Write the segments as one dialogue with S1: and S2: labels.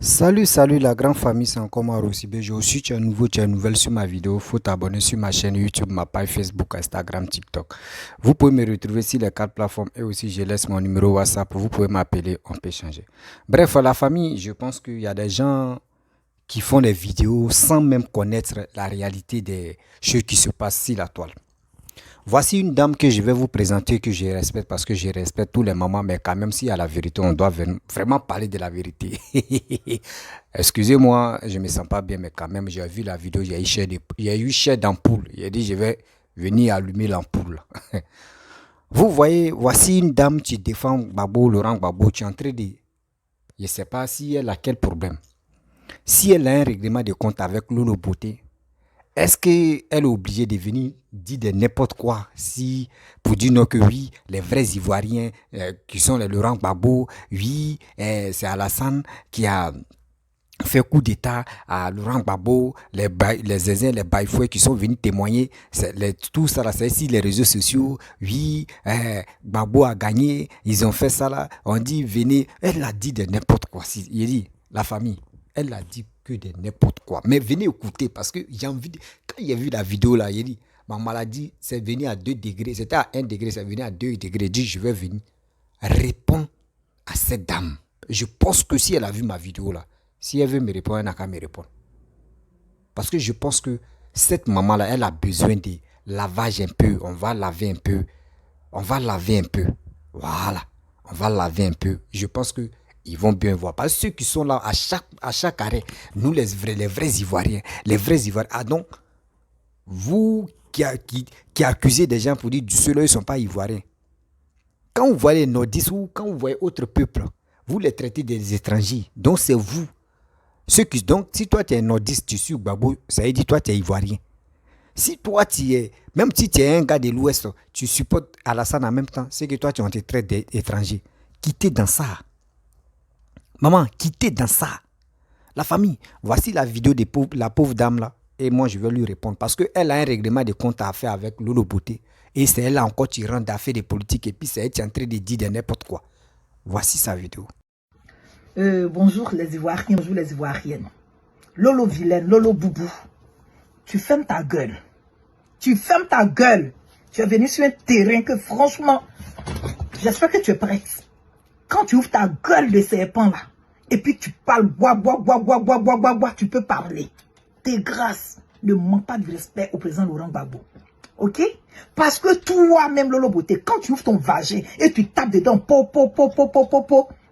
S1: Salut la grande famille, c'est encore moi Rossibé. Je suis tu es nouveau, tu es nouvelle sur ma vidéo. Faut t'abonner sur ma chaîne YouTube, ma page Facebook, Instagram, TikTok. Vous pouvez me retrouver sur les quatre plateformes et aussi je laisse mon numéro WhatsApp. Vous pouvez m'appeler, on peut échanger. Bref, la famille, je pense qu'il y a des gens qui font des vidéos sans même connaître la réalité des choses qui se passent sur la toile. Voici une dame que je vais vous présenter, que je respecte parce que je respecte tous les mamans, mais quand même, s'il y a la vérité, on doit vraiment parler de la vérité. Excusez-moi, je ne me sens pas bien, mais quand même, j'ai vu la vidéo, il y a eu chair d'ampoule. Il a dit, je vais venir allumer l'ampoule. Vous voyez, voici une dame qui défend Gbagbo, Laurent Gbagbo, qui est en train de... Je ne sais pas si elle a quel problème. Si elle a un règlement de compte avec Lolo Beauté, est-ce qu'elle est obligée de venir dire de n'importe quoi si, pour dire non que oui, les vrais Ivoiriens qui sont les Laurent Gbagbo, oui, c'est Alassane qui a fait coup d'état à Laurent Gbagbo, les Zézins, les Baïfoués qui sont venus témoigner, tout ça là, c'est ici les réseaux sociaux, oui, Gbagbo a gagné, ils ont fait ça là, on dit venez, elle a dit de n'importe quoi, il dit, la famille, elle a dit que de n'importe quoi, mais venez écouter parce que j'ai envie de, quand il a vu la vidéo là, il dit, ma maladie, c'est venu à 2 degrés, c'était à 1 degré, c'est venu à 2 degrés, il dit, je vais venir répondre à cette dame. Je pense que si elle a vu ma vidéo là, si elle veut me répondre, elle n'a qu'à me répondre. Parce que je pense que cette maman-là, elle a besoin de lavage un peu. On va laver un peu. On va laver un peu. Voilà. On va laver un peu. Je pense que ils vont bien voir. Parce que ceux qui sont là à chaque arrêt, nous les vrais Ivoiriens, les vrais Ivoiriens. Ah donc, vous qui accusez des gens pour dire que ceux-là, ils ne sont pas Ivoiriens. Quand vous voyez les nordistes ou quand vous voyez autres peuples, vous les traitez des étrangers. Donc c'est vous. Donc, si toi tu es nordiste, tu suis Gbagbo, ça veut dire toi tu es ivoirien. Si toi tu es, même si tu es un gars de l'Ouest, tu supportes Alassane en même temps, c'est que toi tu es traité d'étranger. Quittez dans ça. Maman, quittez dans ça. La famille, voici la vidéo de la pauvre dame là. Et moi je vais lui répondre parce qu'elle a un règlement de compte à faire avec Lolo Beauté. Et c'est elle là encore qui rentre d'affaires de politique et puis c'est elle qui est en train de dire de n'importe quoi. Voici sa vidéo.
S2: Bonjour les Ivoiriens, bonjour les Ivoiriennes. Lolo vilaine, Lolo boubou, tu fermes ta gueule. Tu fermes ta gueule. Tu es venu sur un terrain que franchement, j'espère que tu es prête. Quand tu ouvres ta gueule de serpent là, et puis tu parles, bois, tu peux parler. T'es grâce, ne manque pas de respect au président Laurent Gbagbo. Ok? Parce que toi-même, Lolo Beauté, quand tu ouvres ton vagin et tu tapes dedans,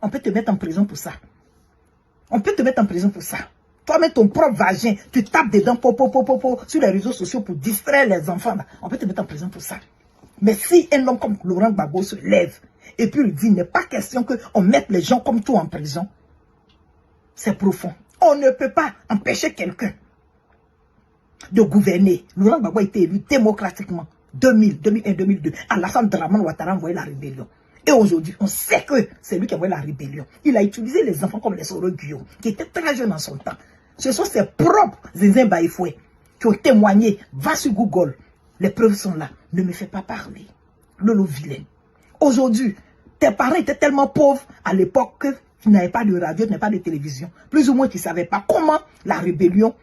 S2: on peut te mettre en prison pour ça. On peut te mettre en prison pour ça. Toi-même, ton propre vagin, tu tapes dedans, sur les réseaux sociaux pour distraire les enfants. Là. On peut te mettre en prison pour ça. Mais si un homme comme Laurent Gbagbo se lève et puis il dit, il n'est pas question qu'on mette les gens comme toi en prison, c'est profond. On ne peut pas empêcher quelqu'un de gouverner. Laurent Gbagbo a été élu démocratiquement. 2000, 2001, 2002. Alassane Dramane Ouattara a envoyé la rébellion. Et aujourd'hui, on sait que c'est lui qui a envoyé la rébellion. Il a utilisé les enfants comme les Soro Guillaume, qui étaient très jeunes en son temps. Ce sont ses propres Zézin Baïfoué qui ont témoigné. Va sur Google. Les preuves sont là. Ne me fais pas parler. Lolo vilain. Aujourd'hui, tes parents étaient tellement pauvres à l'époque que tu n'avais pas de radio, tu n'avais pas de télévision. Plus ou moins, tu ne savais pas comment la rébellion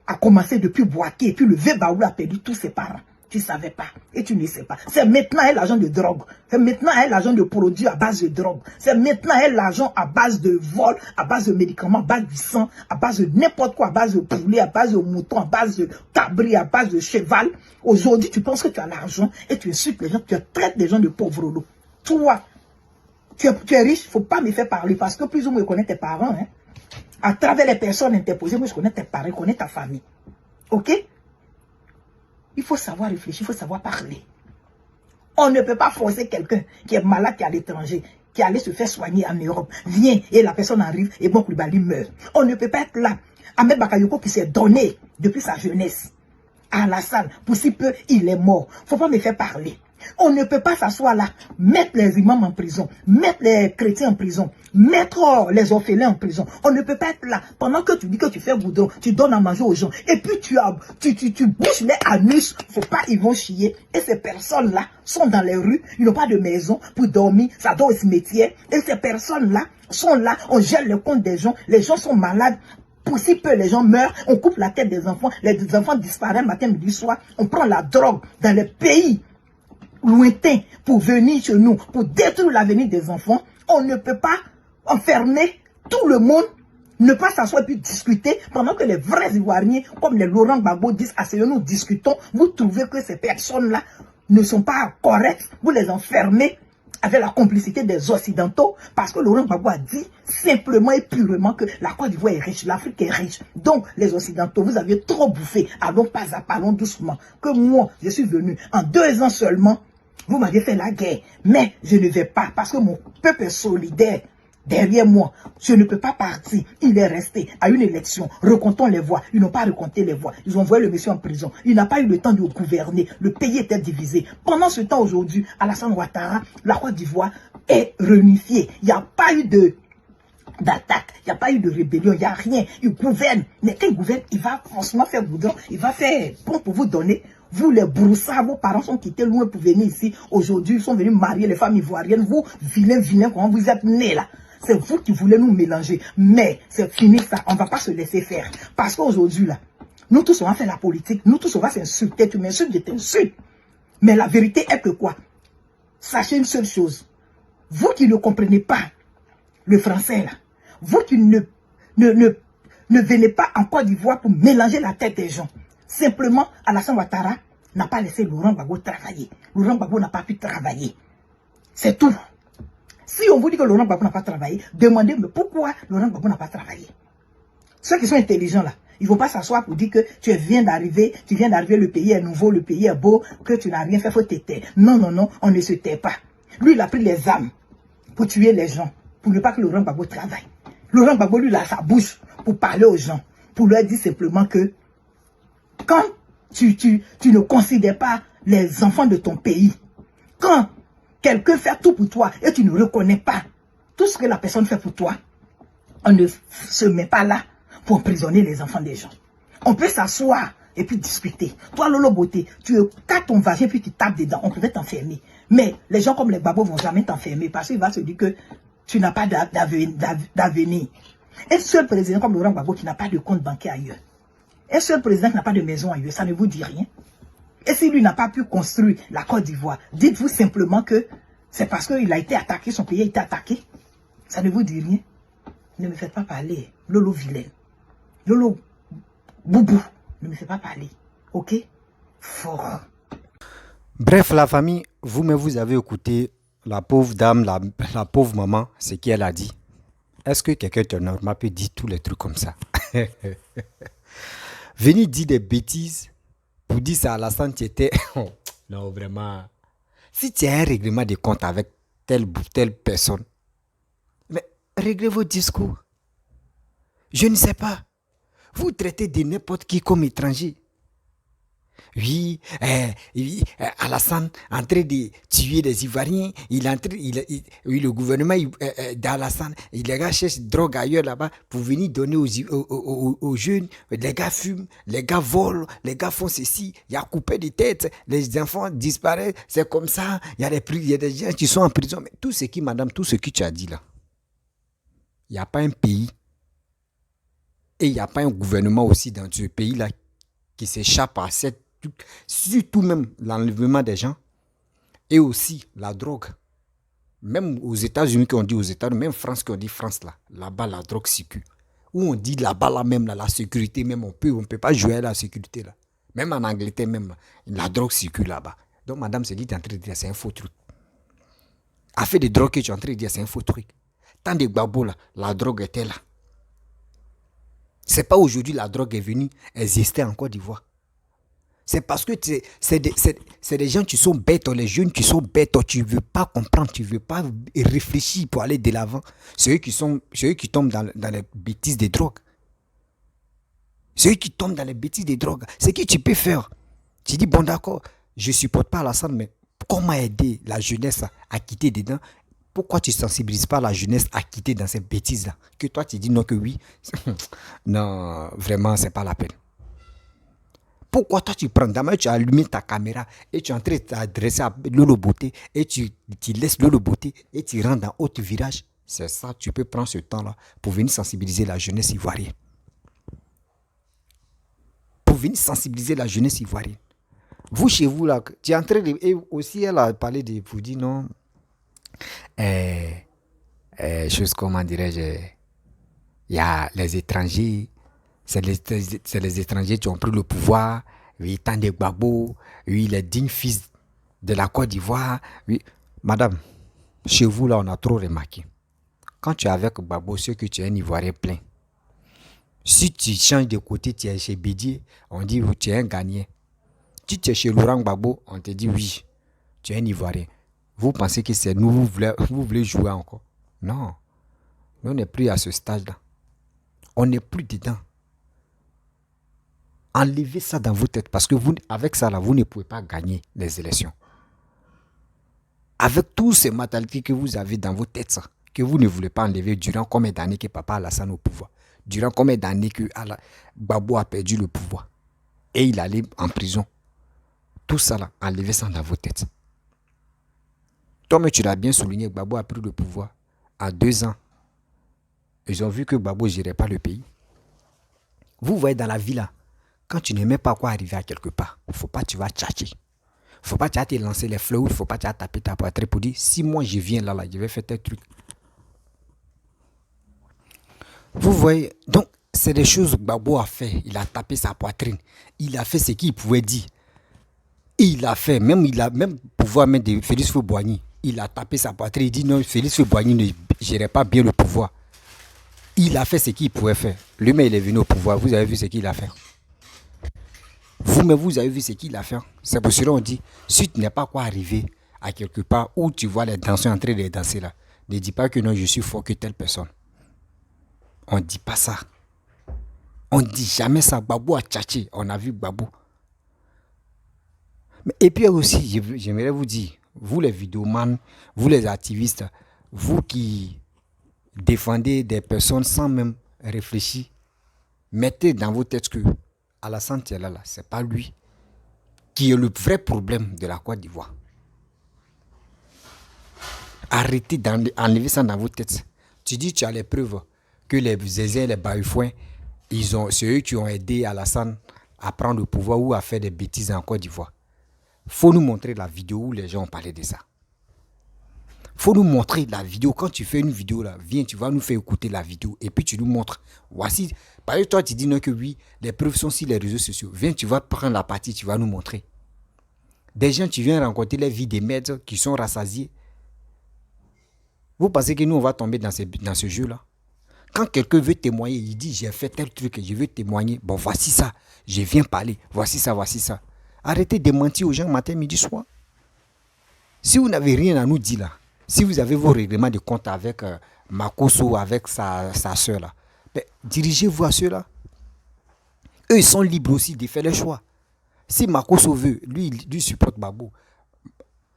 S2: a commencé depuis Boaké. Et puis le Vébaoulou a perdu tous ses parents. Tu ne savais pas et tu ne sais pas. C'est maintenant elle l'argent de drogue. C'est maintenant elle l'argent de produits à base de drogue. C'est maintenant elle l'argent à base de vol, à base de médicaments, à base du sang, à base de n'importe quoi, à base de poulet, à base de mouton, à base de cabri, à base de cheval. Aujourd'hui, tu penses que tu as l'argent et tu insultes les gens, tu traites les gens de pauvres lots. Toi, tu es riche, il ne faut pas me faire parler parce que plus ou moins je connais tes parents. Hein. À travers les personnes interposées, moi je connais tes parents, je connais ta famille. Ok? Il faut savoir réfléchir, il faut savoir parler. On ne peut pas forcer quelqu'un qui est malade, qui est à l'étranger, qui allait se faire soigner en Europe. Viens et la personne arrive et bon Koulibaly meurt. On ne peut pas être là. Ahmed Bakayoko qui s'est donné depuis sa jeunesse à Alassane, pour si peu, il est mort. Il ne faut pas me faire parler. On ne peut pas s'asseoir là, mettre les imams en prison, mettre les chrétiens en prison, mettre les orphelins en prison. On ne peut pas être là pendant que tu dis que tu fais goudron, tu donnes à manger aux gens. Et puis tu bouches les anus, faut pas, ils vont chier. Et ces personnes-là sont dans les rues, ils n'ont pas de maison pour dormir, ça doit au cimetière. Et ces personnes-là sont là, on gèle le compte des gens, les gens sont malades. Pour si peu les gens meurent, on coupe la tête des enfants, les enfants disparaissent matin, midi, soir. On prend la drogue dans les pays lointains pour venir chez nous, pour détruire l'avenir des enfants. On ne peut pas enfermer tout le monde, ne pas s'asseoir et puis discuter pendant que les vrais Ivoiriens, comme les Laurent Gbagbo disent, asseyons-nous, discutons. Vous trouvez que ces personnes-là ne sont pas correctes, vous les enfermez avec la complicité des Occidentaux, parce que Laurent Gbagbo a dit simplement et purement que la Côte d'Ivoire est riche, l'Afrique est riche. Donc, les Occidentaux, vous avez trop bouffé. Allons pas à pas, allons doucement. Que moi, je suis venu en 2 ans seulement, vous m'avez fait la guerre, mais je ne vais pas, parce que mon peuple est solidaire. Derrière moi, je ne peux pas partir. Il est resté à une élection. Recomptons les voix. Ils n'ont pas recompté les voix. Ils ont envoyé le monsieur en prison. Il n'a pas eu le temps de gouverner. Le pays était divisé. Pendant ce temps, aujourd'hui, Alassane Ouattara, la Côte d'Ivoire est réunifiée. Il n'y a pas eu d'attaque, il n'y a pas eu de rébellion, il n'y a rien. Il gouverne. Mais quand il gouverne, il va franchement faire goudron. Il va faire bon pour vous donner. Vous, les broussards, vos parents sont quittés loin pour venir ici. Aujourd'hui, ils sont venus marier les femmes ivoiriennes. Vous, vilains, comment vous êtes nés là? C'est vous qui voulez nous mélanger. Mais c'est fini ça. On ne va pas se laisser faire. Parce qu'aujourd'hui, là, nous tous, on va faire la politique. Nous tous, on va s'insulter. Tu m'insultes, je t'insulte. Mais la vérité est que quoi? Sachez une seule chose. Vous qui ne comprenez pas le français, là, vous qui ne venez pas en Côte d'Ivoire pour mélanger la tête des gens. Simplement, Alassane Ouattara n'a pas laissé Laurent Gbagbo travailler. Laurent Gbagbo n'a pas pu travailler. C'est tout. Si on vous dit que Laurent Gbagbo n'a pas travaillé, demandez mais pourquoi Laurent Gbagbo n'a pas travaillé. Ceux qui sont intelligents là, ils ne vont pas s'asseoir pour dire que tu viens d'arriver, le pays est nouveau, le pays est beau, que tu n'as rien fait, il faut te taire. Non, non, non, on ne se tait pas. Lui, il a pris les armes pour tuer les gens, pour ne pas que Laurent Gbagbo travaille. Laurent Gbagbo, lui, il a sa bouche pour parler aux gens, pour leur dire simplement que quand tu ne considères pas les enfants de ton pays, quand quelqu'un fait tout pour toi et tu ne reconnais pas tout ce que la personne fait pour toi, on ne se met pas là pour emprisonner les enfants des gens. On peut s'asseoir et puis discuter. Toi, Lolo Beauté, tu casses ton vagin puis tu tapes dedans, on peut t'enfermer. Mais les gens comme les babos vont jamais t'enfermer parce qu'il va se dire que tu n'as pas d'avenir. Un seul président comme Laurent Gbagbo qui n'a pas de compte bancaire ailleurs. Un seul président qui n'a pas de maison ailleurs, ça ne vous dit rien. Et si lui n'a pas pu construire la Côte d'Ivoire, dites-vous simplement que c'est parce qu'il a été attaqué, son pays a été attaqué. Ça ne vous dit rien. Ne me faites pas parler. Lolo vilaine. Lolo boubou. Ne me faites pas parler. Ok? Fort.
S1: Bref, la famille, vous avez écouté la pauvre dame, la pauvre maman, ce qu'elle a dit. Est-ce que quelqu'un de normal peut dire tous les trucs comme ça? Venir dire des bêtises pour dire ça à Alassane, tu étais... Non, vraiment. Si tu as un règlement de compte avec telle ou telle personne, mais réglez vos discours. Je ne sais pas. Vous traitez de n'importe qui comme étranger. Oui, Alassane en train de tuer des Ivoiriens, oui, le gouvernement d'Alassane, les gars cherchent drogue ailleurs là-bas pour venir donner aux jeunes, les gars fument, les gars volent, les gars font ceci, il y a coupé des têtes, les enfants disparaissent, c'est comme ça, il y a des gens qui sont en prison, mais tout ce que tu as dit là, il n'y a pas un pays et il n'y a pas un gouvernement aussi dans ce pays-là qui s'échappe à cette surtout même l'enlèvement des gens et aussi la drogue. Même aux États-Unis qu'on dit aux États-Unis, même France qu'on dit France là-bas la drogue circule. Ou on dit là-bas là même là, la sécurité même on peut pas jouer à la sécurité là. Même en Angleterre même la drogue circule là-bas. Donc madame se dit en train de dire c'est un faux truc. Affaire de drogue que tu es en train de dire c'est un faux truc. Tant de Gbagbo là, la drogue était là. C'est pas aujourd'hui la drogue est venue exister en Côte d'Ivoire. C'est parce que c'est des gens qui sont bêtes, les jeunes qui sont bêtes, tu ne veux pas comprendre, tu ne veux pas réfléchir pour aller de l'avant. C'est eux qui tombent dans les bêtises des drogues. C'est eux qui tombent dans les bêtises des drogues. C'est ce que tu peux faire. Tu dis, bon d'accord, je ne supporte pas Alassane, mais Comment aider la jeunesse à quitter dedans? Pourquoi tu ne sensibilises pas la jeunesse à quitter dans ces bêtises-là? Que toi, tu dis non, que oui. Non, vraiment, c'est pas la peine. Pourquoi toi, tu prends d'abord, tu as allumé ta caméra et tu es en train de t'adresser à Lolo Beauté et tu laisses Lolo Beauté et tu rentres dans haute virage? C'est ça, tu peux prendre ce temps-là pour venir sensibiliser la jeunesse ivoirienne. Pour venir sensibiliser la jeunesse ivoirienne. Vous, chez vous, là, tu es en train de... Et aussi, elle a parlé de... Vous dit non... chose, comment dirais-je, il y a les étrangers, c'est les étrangers qui ont pris le pouvoir, oui, tant de Gbagbo, oui, les dignes fils de la Côte d'Ivoire, oui. Madame, chez vous, là, on a trop remarqué. Quand tu es avec Gbagbo, c'est que tu es un Ivoirien plein. Si tu changes de côté, tu es chez Bédier, on dit que tu es un gagnant. Si tu es chez Laurent Gbagbo, on te dit oui, tu es un Ivoirien. Vous pensez que c'est nous, vous voulez jouer encore? Non. Nous, on n'est plus à ce stade-là. On n'est plus dedans. Enlevez ça dans vos têtes parce que vous, avec ça, là, vous ne pouvez pas gagner les élections. Avec tous ces mentalités que vous avez dans vos têtes, ça, que vous ne voulez pas enlever durant combien d'années que Papa Alassane est au pouvoir, durant combien d'années que Gbagbo a perdu le pouvoir et il allait en prison. Tout ça, là, enlevez ça dans vos têtes. Toi-même, tu l'as bien souligné, Gbagbo a pris le pouvoir à 2 ans. Ils ont vu que Gbagbo ne gérait pas le pays. Vous voyez dans la vie là, quand tu n'aimais pas quoi arriver à quelque part, il ne faut pas que tu vas tchatcher. Il ne faut pas que tu vas te lancer les fleurs, il ne faut pas que tu vas taper ta poitrine pour dire si moi je viens là, je vais faire tel truc. Vous voyez, donc c'est des choses que Gbagbo a fait. Il a tapé sa poitrine. Il a fait ce qu'il pouvait dire. Il a fait, il a même pouvoir mettre de Félix Houphouët-Boigny. Il a tapé sa poitrine. Il dit non, Félix Houphouët-Boigny ne gérait pas bien le pouvoir. Il a fait ce qu'il pouvait faire. Lui-même, il est venu au pouvoir. Vous avez vu ce qu'il a fait. Vous-même, vous avez vu ce qu'il a fait. C'est pour cela qu'on dit, si tu n'es pas quoi arriver à quelque part où tu vois les danseurs en train de danser là, ne dis pas que non, je suis fort que telle personne. On ne dit pas ça. On ne dit jamais ça. Gbagbo a tchatché. On a vu Gbagbo. Et puis aussi, j'aimerais vous dire, vous les vidéomans, vous les activistes, vous qui défendez des personnes sans même réfléchir, mettez dans vos têtes que Alassane Tialala, ce n'est pas lui qui est le vrai problème de la Côte d'Ivoire. Arrêtez d'enlever ça dans vos têtes. Tu dis tu as les preuves que les Zézés, les Baïfouins, c'est eux qui ont aidé Alassane à prendre le pouvoir ou à faire des bêtises en Côte d'Ivoire. Faut nous montrer la vidéo où les gens ont parlé de ça. Faut nous montrer la vidéo. Quand tu fais une vidéo là, viens, tu vas nous faire écouter la vidéo et puis tu nous montres. Voici, par exemple, toi tu dis non que oui, les preuves sont sur les réseaux sociaux. Viens, tu vas prendre la partie, tu vas nous montrer. Des gens, tu viens rencontrer les vies des maîtres qui sont rassasiés. Vous pensez que nous on va tomber dans ce jeu là? Quand quelqu'un veut témoigner, il dit j'ai fait tel truc et je veux témoigner. Bon, voici ça, je viens parler. Voici ça, voici ça. Arrêtez de mentir aux gens matin, midi, soir. Si vous n'avez rien à nous dire là, si vous avez vos règlements de compte avec Makosso, avec sa soeur là, ben, dirigez-vous à ceux-là. Eux, ils sont libres aussi de faire le choix. Si Makosso veut, lui supporte Gbagbo.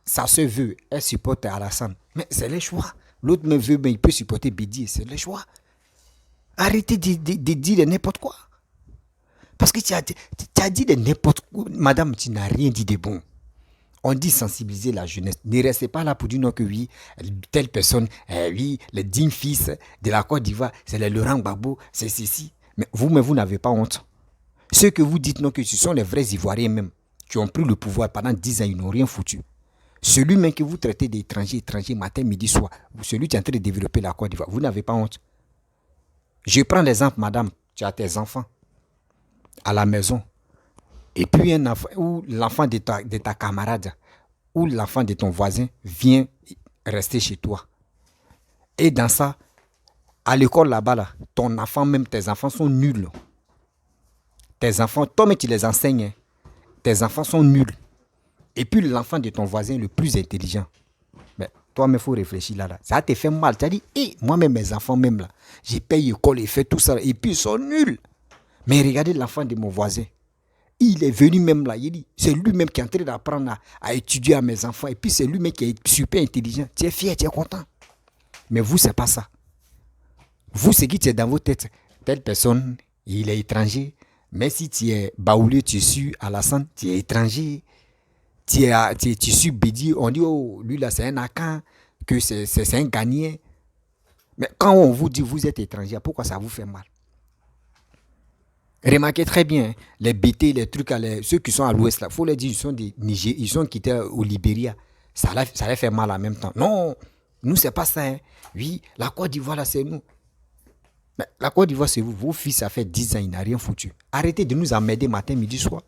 S1: Sa soeur veut, elle supporte Alassane. Mais c'est le choix. L'autre me veut, mais il peut supporter Bédier. C'est le choix. Arrêtez de dire n'importe quoi. Parce que tu as dit de n'importe quoi. Madame, tu n'as rien dit de bon. On dit sensibiliser la jeunesse. Ne restez pas là pour dire non que oui, telle personne, oui, les dignes fils de la Côte d'Ivoire, c'est les Laurent Gbagbo, c'est ceci. Mais vous n'avez pas honte. Ceux que vous dites non que ce sont les vrais Ivoiriens même, qui ont pris le pouvoir pendant 10 ans, ils n'ont rien foutu. Celui même que vous traitez d'étranger, matin, midi, soir, celui qui est en train de développer la Côte d'Ivoire, vous n'avez pas honte. Je prends l'exemple, madame, tu as tes enfants à la maison. Et puis un enfant, ou l'enfant de ta camarade, ou l'enfant de ton voisin vient rester chez toi. Et dans ça, à l'école là-bas, là, ton enfant, même tes enfants sont nuls. Tes enfants, toi-même tu les enseignes, tes enfants sont nuls. Et puis l'enfant de ton voisin le plus intelligent. Mais toi-même, il faut réfléchir là. Ça te fait mal. Tu as dit, moi-même, mes enfants, même là, j'ai payé l'école et fait tout ça. Et puis ils sont nuls. Mais regardez l'enfant de mon voisin. Il est venu même là, il dit, c'est lui-même qui est en train d'apprendre à étudier à mes enfants. Et puis c'est lui-même qui est super intelligent. Tu es fier, tu es content. Mais vous, c'est pas ça. Vous, ce qui est dans vos têtes, telle personne, il est étranger. Mais si tu es Baoulé, tu suis Alassane, tu es étranger. Tu suis Bédi, on dit, oh, lui là, c'est un Akan, que c'est un Ghanéen. Mais quand on vous dit, vous êtes étranger, pourquoi ça vous fait mal? Remarquez très bien, les BT, les trucs, ceux qui sont à l'ouest, il faut les dire, ils sont des Niger, ils sont quittés au Libéria. Ça les fait mal en même temps. Non, nous, c'est pas ça. Hein. Oui, la Côte d'Ivoire, là, c'est nous. Mais la Côte d'Ivoire, c'est vous. Vos fils, ça fait 10 ans, il n'a rien foutu. Arrêtez de nous emmerder matin, midi, soir.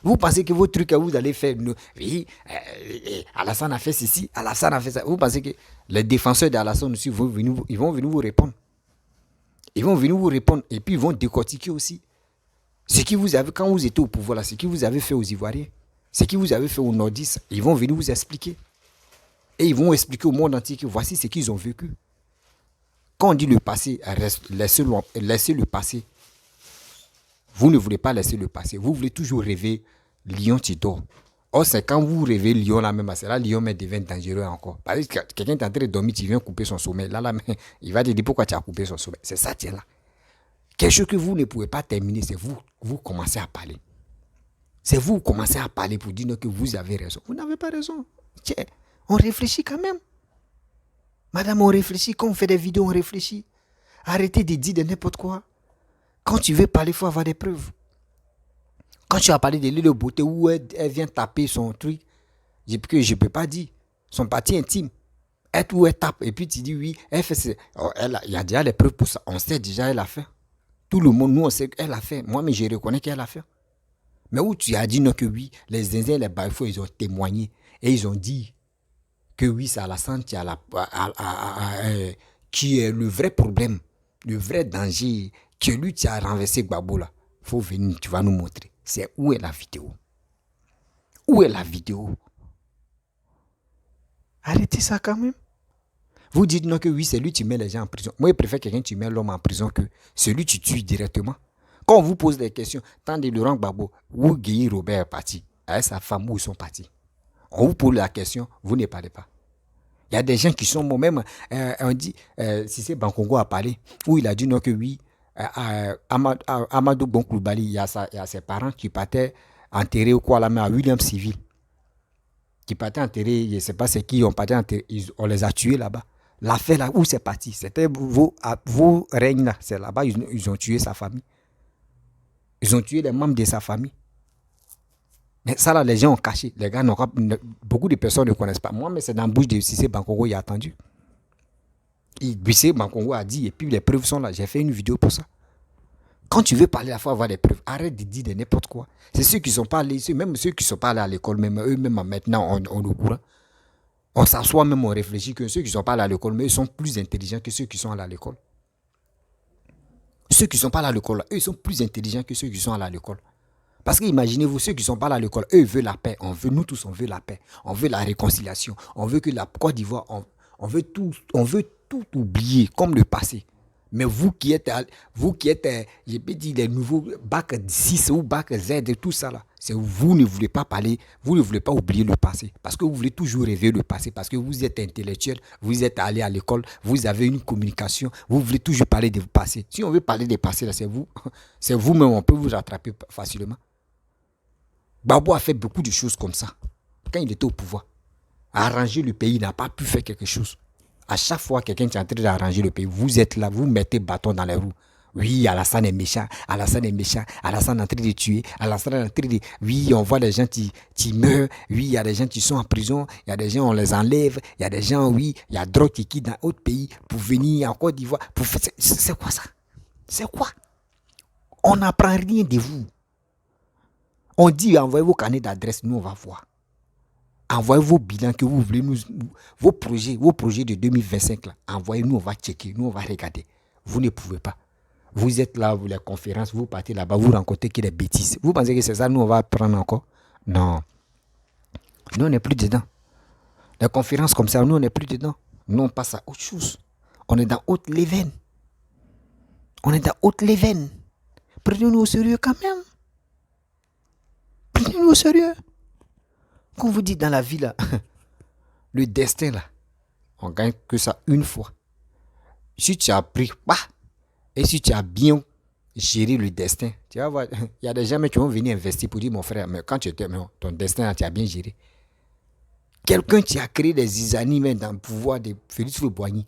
S1: Vous pensez que vos trucs, vous allez faire... Oui, Alassane a fait ceci, Alassane a fait ça. Vous pensez que les défenseurs d'Alassane aussi, ils vont venir vous répondre. Ils vont venir vous répondre et puis ils vont décortiquer aussi. Ce que vous avez, quand vous étiez au pouvoir, là, ce que vous avez fait aux Ivoiriens, ce que vous avez fait aux Nordistes, ils vont venir vous expliquer. Et ils vont expliquer au monde entier que voici ce qu'ils ont vécu. Quand on dit le passé, laissez le passé. Vous ne voulez pas laisser le passé. Vous voulez toujours rêver lion qui dort. Or, c'est quand vous rêvez lion là même, c'est là lion mais devient dangereux encore. Parce que quelqu'un est en train de dormir, tu viens couper son sommeil. Là, il va te dire pourquoi tu as coupé son sommeil. C'est ça, tiens là. Quelque chose que vous ne pouvez pas terminer, c'est vous commencez à parler. C'est vous commencez à parler pour dire que vous avez raison. Vous n'avez pas raison. Tiens, on réfléchit quand même. Madame, on réfléchit. Quand on fait des vidéos, on réfléchit. Arrêtez de dire de n'importe quoi. Quand tu veux parler, il faut avoir des preuves. Quand tu as parlé de l'île beauté où elle vient taper son truc, je ne peux pas dire. Son parti intime. Elle tape. Et puis tu dis oui, elle fait ça. Oh, il y a déjà les preuves pour ça. On sait déjà, elle a fait. Tout le monde, nous, on sait qu'elle a fait. Moi, mais je reconnais qu'elle a fait. Mais où tu as dit non que oui, les Zinzins et les Baïfos, ils ont témoigné. Et ils ont dit que oui, c'est Alassane qui est le vrai problème, le vrai danger, que lui qui a renversé Gbagbo là. Il faut venir, tu vas nous montrer. C'est où est la vidéo? Où est la vidéo? Arrêtez ça quand même. Vous dites non que oui, c'est lui qui met les gens en prison. Moi, je préfère quelqu'un qui met l'homme en prison que celui qui tue directement. Quand on vous pose des questions, tant de Laurent Gbagbo, où Guy Robert est parti, avec sa femme, où ils sont partis. On vous pose la question, vous ne parlez pas. Il y a des gens qui sont moi-même, on dit, si c'est Bankongo a parlé, où il a dit non que oui, Amadou Bonkloubali, il y a ses parents qui partaient enterrer ou quoi là, mais à William Civil. Qui partaient enterrer, je ne sais pas c'est qui, on les a tués là-bas. L'affaire là où c'est parti, c'était vos règnes là, c'est là-bas, ils ont tué sa famille. Ils ont tué les membres de sa famille. Mais ça là, les gens ont caché. Les gars, beaucoup de personnes ne connaissent pas. Moi, mais c'est dans la bouche de Cissé Bankongo, il a attendu. Cissé Bankongo a dit, et puis les preuves sont là. J'ai fait une vidéo pour ça. Quand tu veux parler, il faut avoir des preuves. Arrête de dire de n'importe quoi. C'est ceux qui ne sont pas allés, même ceux qui ne sont pas allés à l'école, même eux-mêmes maintenant, on est au courant. On s'assoit même, on réfléchit que ceux qui ne sont pas allés à l'école, mais ils sont plus intelligents que ceux qui sont allés à l'école. Ceux qui ne sont pas allés à l'école, eux, ils sont plus intelligents que ceux qui sont allés à l'école. Parce que imaginez-vous, ceux qui ne sont pas allés à l'école, eux, ils veulent la paix. Nous tous, on veut la paix. On veut la réconciliation. On veut que la Côte d'Ivoire, on veut tout oublier, comme le passé. Mais vous qui êtes, je peux dire, les nouveaux bac 6 ou bac Z et tout ça là, c'est vous ne voulez pas parler, vous ne voulez pas oublier le passé. Parce que vous voulez toujours rêver le passé, parce que vous êtes intellectuel, vous êtes allé à l'école, vous avez une communication, vous voulez toujours parler du passé. Si on veut parler des passés là, c'est vous-même, on peut vous rattraper facilement. Gbagbo a fait beaucoup de choses comme ça. Quand il était au pouvoir, arranger le pays, il n'a pas pu faire quelque chose. À chaque fois quelqu'un qui est en train d'arranger le pays, vous êtes là, vous mettez bâton dans les roues. Oui, Alassane est méchant, Alassane est méchant, Alassane est en train de tuer, Alassane est en train de... Oui, on voit des gens qui meurent, oui, il y a des gens qui sont en prison, il y a des gens, on les enlève, il y a des gens, oui, il y a drogue qui quitte dans d'autres pays pour venir en Côte d'Ivoire. C'est quoi ça? C'est quoi? On n'apprend rien de vous. On dit, envoyez vos carnets d'adresse, nous on va voir. Envoyez vos bilans que vous voulez, vos projets de 2025 là. Envoyez-nous, on va checker, nous on va regarder. Vous ne pouvez pas. Vous êtes là, vous les conférences, vous partez là-bas, vous rencontrez que des bêtises. Vous pensez que c'est ça, nous on va prendre encore? Non. Nous on n'est plus dedans. Les conférences comme ça, nous on n'est plus dedans. Nous on passe à autre chose. On est dans haute leven. On est dans haute leven. Prenez-nous au sérieux quand même. Prenez-nous au sérieux. Quand vous dites dans la vie, là, le destin, là, on gagne que ça une fois. Si tu as appris, et si tu as bien géré le destin, tu vas voir, il y a des gens qui vont venir investir pour dire, mon frère, mais quand tu étais, ton destin, tu as bien géré. Quelqu'un qui a créé des isanimes dans le pouvoir de Félix Houphouët-Boigny.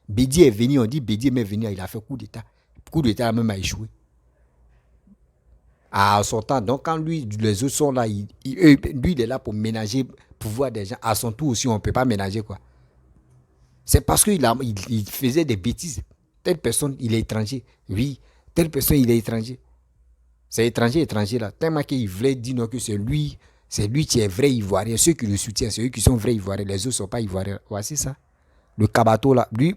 S1: Bédi est venu, on dit Bédi est venu, il a fait coup d'état. Coup d'état même a échoué. À son temps, donc quand lui, les autres sont là, lui il est là pour ménager le pouvoir des gens. À son tour aussi, on ne peut pas ménager quoi. C'est parce qu'il faisait des bêtises. Telle personne, il est étranger. Oui, telle personne, il est étranger. C'est étranger là. Tellement qu'il voulait dire non, que c'est lui qui est vrai Ivoirien. Ceux qui le soutiennent, c'est eux qui sont vrais Ivoiriens. Les autres ne sont pas Ivoiriens. Voici ça. Le Kabato là, lui,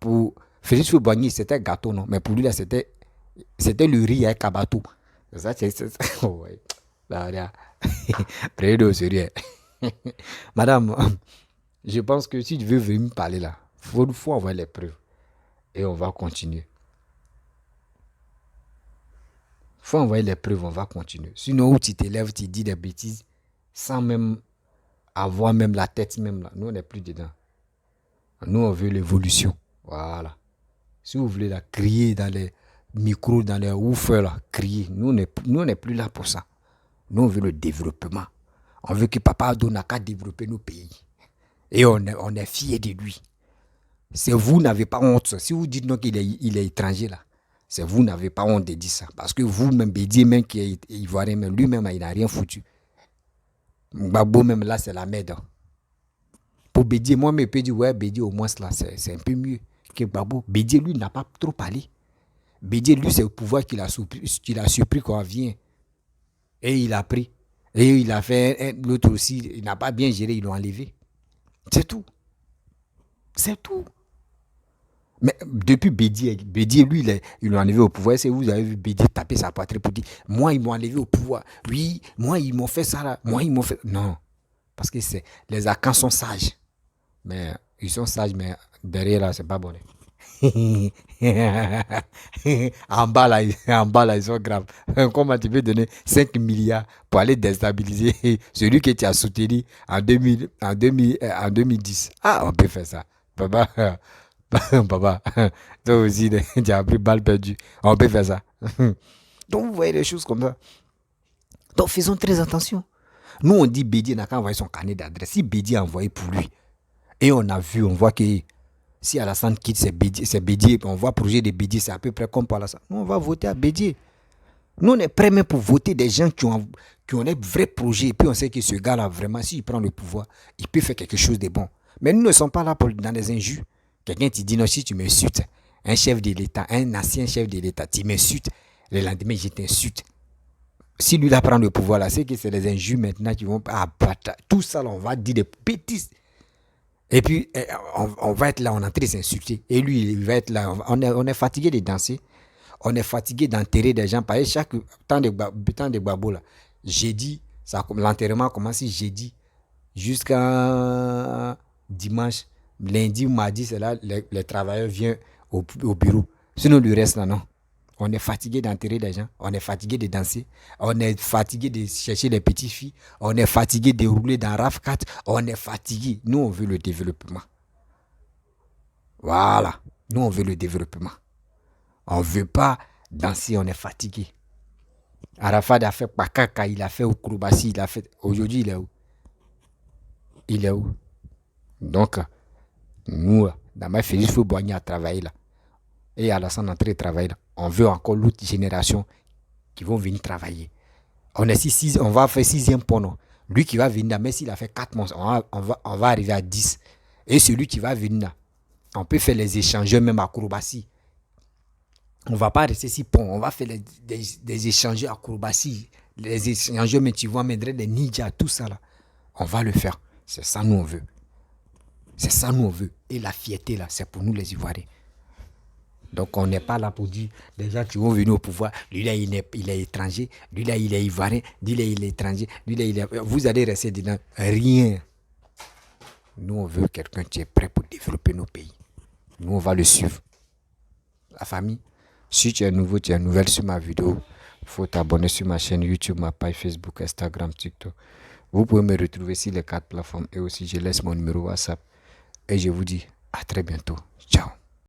S1: pour Félix Houphouët-Boigny, c'était gâteau, non. Mais pour lui là, c'était le riz avec Kabato. C'est ça. Oh, ouais. Là. Prenez-le au sérieux. Madame, je pense que si tu veux venir me parler là, il faut envoyer les preuves. Et on va continuer. Il faut envoyer les preuves, on va continuer. Sinon, où tu t'élèves, tu dis des bêtises, sans même avoir même la tête même là. Nous, on n'est plus dedans. Nous, on veut l'évolution. Voilà. Si vous voulez la crier dans les micros, dans les woofers, là, crier. Nous, on n'est plus là pour ça. Nous, on veut le développement. On veut que Papa Ado n'a qu'à développer nos pays. Et on est fiers de lui. C'est vous n'avez pas honte. Si vous dites non qu'il est étranger là, c'est vous n'avez pas honte de dire ça. Parce que vous-même, Bédié même qui est ivoirien, même lui-même, il n'a rien foutu. Gbagbo même là, c'est la merde. Pour Bédié, moi, je peux dire, ouais, Bédié au moins là, c'est un peu mieux que Gbagbo. Bédié, lui, n'a pas trop parlé. Bédié, lui, c'est le pouvoir qu'il a surpris quand il vient. Et il a pris. Et il a fait l'autre aussi, il n'a pas bien géré, ils l'ont enlevé. C'est tout. C'est tout. Mais depuis Bédié, lui, ils l'ont enlevé au pouvoir. C'est vous avez vu Bédié taper sa poitrine pour dire, moi, ils m'ont enlevé au pouvoir. Oui, moi, ils m'ont fait ça là. Moi, ils m'ont fait... Non. Parce que les Akans sont sages. Mais ils sont sages, mais derrière là, c'est pas bon. en bas là, ils sont graves. Comment tu peux donner 5 milliards pour aller déstabiliser celui que tu as soutenu en 2010? Ah, on peut faire ça. Papa, papa, toi aussi, tu as pris balle perdue. On peut faire ça. Donc, vous voyez les choses comme ça. Donc, faisons très attention. Nous, on dit Bédié n'a qu'à envoyer son carnet d'adresse. Si Bédié a envoyé pour lui, et on a vu, on voit que si Alassane quitte, c'est Bédié. On voit projet de Bédié, c'est à peu près comme pour Alassane. Nous, on va voter à Bédié. Nous, on est prêts même pour voter des gens qui ont des vrais projets. Et puis, on sait que ce gars-là, vraiment, s'il prend le pouvoir, il peut faire quelque chose de bon. Mais nous ne sommes pas là dans les injures. Quelqu'un te dit, non, si tu m'insultes, un chef de l'État, un ancien chef de l'État, tu m'insultes, le lendemain, je t'insulte. Si lui, là, prend le pouvoir, là, c'est que c'est les injures maintenant qui vont... tout ça, là, on va dire des bêtises. Et puis, on va être là, on est en train de s'insulter. Et lui, il va être là. On est fatigué de danser. On est fatigué d'enterrer des gens. Parce que chaque temps de Gbagbo, là, jeudi, l'enterrement commence jeudi jusqu'à dimanche. Lundi ou mardi, c'est là les travailleurs viennent au bureau. Sinon, le reste, là, non. On est fatigué d'enterrer des gens. On est fatigué de danser. On est fatigué de chercher les petites filles. On est fatigué de rouler dans RAV4. On est fatigué. Nous, on veut le développement. Voilà. Nous, on veut le développement. On ne veut pas danser. On est fatigué. Arafat a fait Pakaka. Il a fait Oukourobassi. Il a fait... Aujourd'hui, il est où? Il est où? Donc, nous, dans ma Félix Houphouët-Boigny a travaillé là. Et Alassane en train de travailler là. On veut encore l'autre génération qui vont venir travailler. On va faire 6e pont. Lui qui va venir là, même s'il a fait 4 mois, on va arriver à 10. Et celui qui va venir là, on peut faire les échangeurs même à Kouroubassi. On ne va pas rester 6 ponts. On va faire des échangeurs à Kouroubassi. Les échangeurs, mais tu vois, des ninjas, tout ça là. On va le faire. C'est ça nous on veut. C'est ça nous on veut. Et la fierté là, c'est pour nous les Ivoiriens. Donc, on n'est pas là pour dire les gens qui vont venir au pouvoir, lui là, il est étranger, lui là, il est ivoirien, lui là, il est étranger, lui là, il est... Vous allez rester dedans. Rien. Nous, on veut quelqu'un qui est prêt pour développer nos pays. Nous, on va le suivre. La famille, si tu es nouveau, tu es nouvelle sur ma vidéo, Il faut t'abonner sur ma chaîne YouTube, ma page Facebook, Instagram, TikTok. Vous pouvez me retrouver sur les 4 plateformes et aussi je laisse mon numéro WhatsApp. Et je vous dis à très bientôt. Ciao.